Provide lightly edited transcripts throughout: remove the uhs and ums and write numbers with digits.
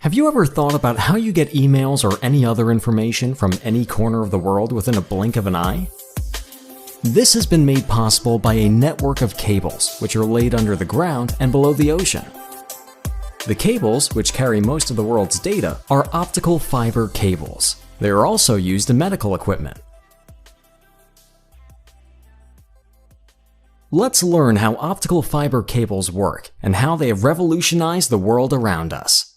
Have you ever thought about how you get emails or any other information from any corner of the world within a blink of an eye? This has been made possible by a network of cables, which are laid under the ground and below the ocean. The cables, which carry most of the world's data, are optical fiber cables. They are also used in medical equipment. Let's learn how optical fiber cables work and how they have revolutionized the world around us.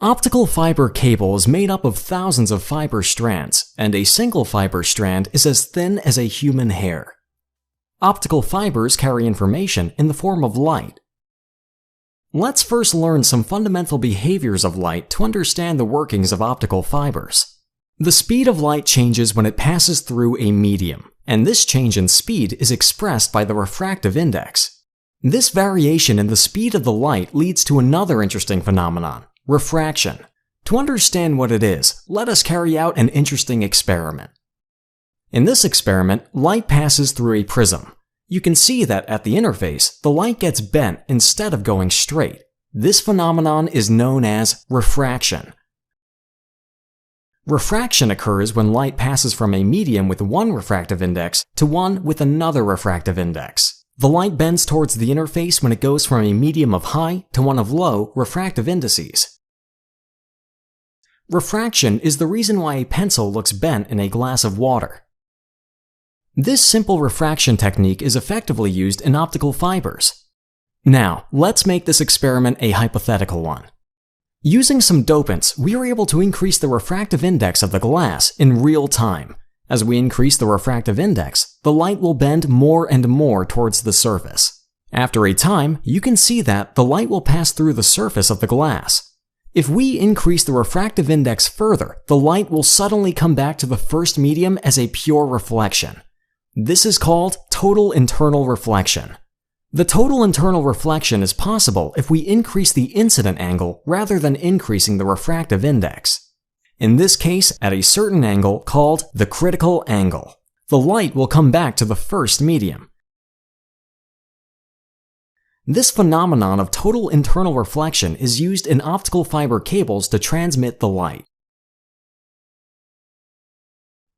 Optical fiber cable is made up of thousands of fiber strands, and a single fiber strand is as thin as a human hair. Optical fibers carry information in the form of light. Let's first learn some fundamental behaviors of light to understand the workings of optical fibers. The speed of light changes when it passes through a medium, and this change in speed is expressed by the refractive index. This variation in the speed of the light leads to another interesting phenomenon: refraction. To understand what it is, let us carry out an interesting experiment. In this experiment, light passes through a prism. You can see that at the interface, the light gets bent instead of going straight. This phenomenon is known as refraction. Refraction occurs when light passes from a medium with one refractive index to one with another refractive index. The light bends towards the interface when it goes from a medium of high to one of low refractive indices. Refraction is the reason why a pencil looks bent in a glass of water. This simple refraction technique is effectively used in optical fibers. Now, let's make this experiment a hypothetical one. Using some dopants, we are able to increase the refractive index of the glass in real time. As we increase the refractive index, the light will bend more and more towards the surface. After a time, you can see that the light will pass through the surface of the glass. If we increase the refractive index further, the light will suddenly come back to the first medium as a pure reflection. This is called total internal reflection. The total internal reflection is possible if we increase the incident angle rather than increasing the refractive index. In this case, at a certain angle called the critical angle, the light will come back to the first medium. This phenomenon of total internal reflection is used in optical fiber cables to transmit the light.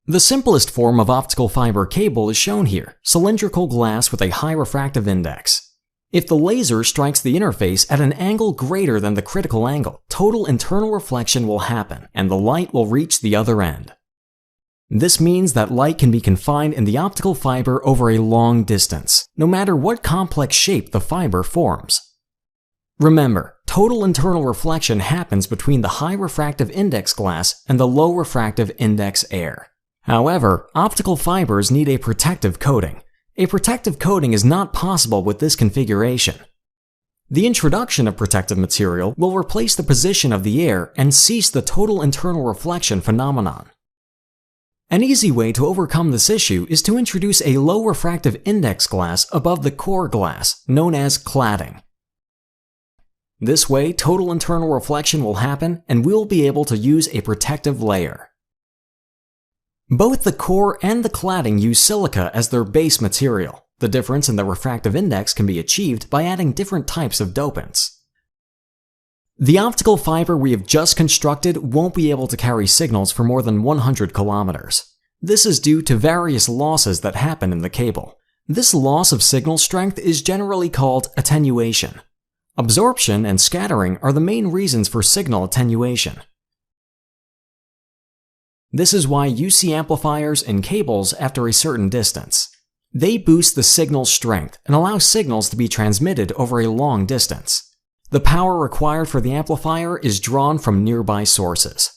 The simplest form of optical fiber cable is shown here: cylindrical glass with a high refractive index. If the laser strikes the interface at an angle greater than the critical angle, total internal reflection will happen, and the light will reach the other end. This means that light can be confined in the optical fiber over a long distance, no matter what complex shape the fiber forms. Remember, total internal reflection happens between the high refractive index glass and the low refractive index air. However, optical fibers need a protective coating. A protective coating is not possible with this configuration. The introduction of protective material will replace the position of the air and cease the total internal reflection phenomenon. An easy way to overcome this issue is to introduce a low refractive index glass above the core glass, known as cladding. This way, total internal reflection will happen and we'll be able to use a protective layer. Both the core and the cladding use silica as their base material. The difference in the refractive index can be achieved by adding different types of dopants. The optical fiber we have just constructed won't be able to carry signals for more than 100 kilometers. This is due to various losses that happen in the cable. This loss of signal strength is generally called attenuation. Absorption and scattering are the main reasons for signal attenuation. This is why you see amplifiers in cables after a certain distance. They boost the signal strength and allow signals to be transmitted over a long distance. The power required for the amplifier is drawn from nearby sources.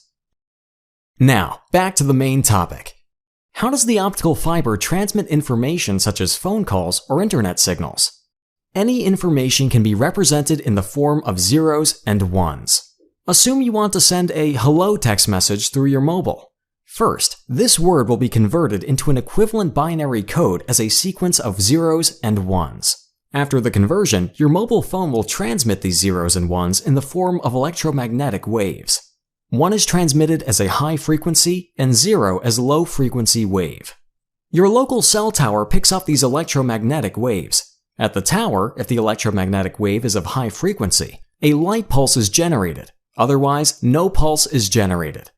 Now, back to the main topic. How does the optical fiber transmit information such as phone calls or internet signals? Any information can be represented in the form of zeros and ones. Assume you want to send a hello text message through your mobile. First, this word will be converted into an equivalent binary code as a sequence of zeros and ones. After the conversion, your mobile phone will transmit these zeros and ones in the form of electromagnetic waves. One is transmitted as a high frequency and 0 as low frequency wave. Your local cell tower picks up these electromagnetic waves. At the tower, if the electromagnetic wave is of high frequency, a light pulse is generated. Otherwise, no pulse is generated.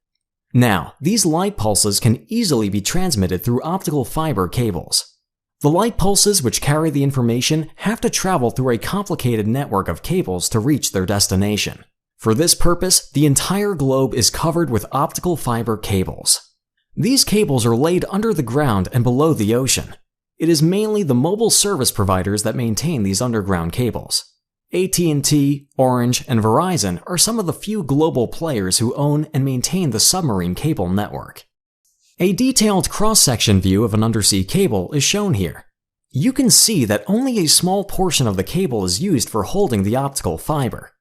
Now, these light pulses can easily be transmitted through optical fiber cables. The light pulses which carry the information have to travel through a complicated network of cables to reach their destination. For this purpose, the entire globe is covered with optical fiber cables. These cables are laid under the ground and below the ocean. It is mainly the mobile service providers that maintain these underground cables. AT&T, Orange, and Verizon are some of the few global players who own and maintain the submarine cable network. A detailed cross-section view of an undersea cable is shown here. You can see that only a small portion of the cable is used for holding the optical fiber.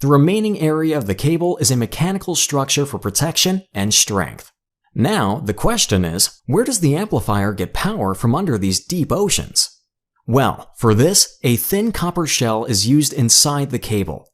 The remaining area of the cable is a mechanical structure for protection and strength. Now, the question is, where does the amplifier get power from under these deep oceans? Well, for this, a thin copper shell is used inside the cable,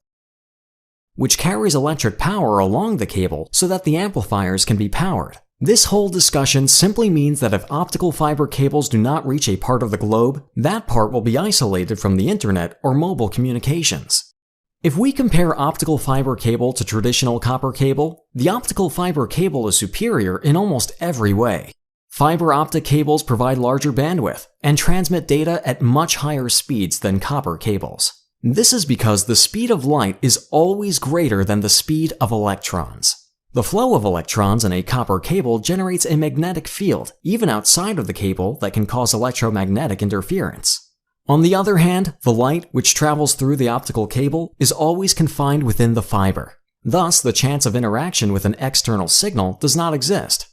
which carries electric power along the cable so that the amplifiers can be powered. This whole discussion simply means that if optical fiber cables do not reach a part of the globe, that part will be isolated from the internet or mobile communications. If we compare optical fiber cable to traditional copper cable, the optical fiber cable is superior in almost every way. Fiber optic cables provide larger bandwidth and transmit data at much higher speeds than copper cables. This is because the speed of light is always greater than the speed of electrons. The flow of electrons in a copper cable generates a magnetic field, even outside of the cable, that can cause electromagnetic interference. On the other hand, the light, which travels through the optical cable, is always confined within the fiber. Thus, the chance of interaction with an external signal does not exist.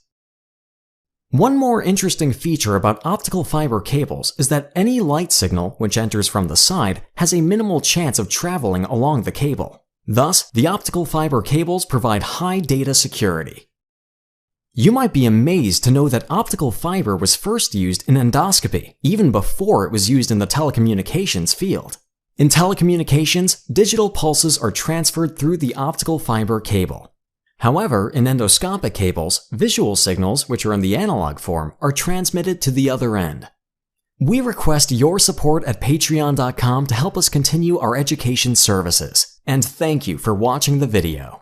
One more interesting feature about optical fiber cables is that any light signal, which enters from the side, has a minimal chance of traveling along the cable. Thus, the optical fiber cables provide high data security. You might be amazed to know that optical fiber was first used in endoscopy, even before it was used in the telecommunications field. In telecommunications, digital pulses are transferred through the optical fiber cable. However, in endoscopic cables, visual signals, which are in the analog form, are transmitted to the other end. We request your support at patreon.com to help us continue our education services, and thank you for watching the video.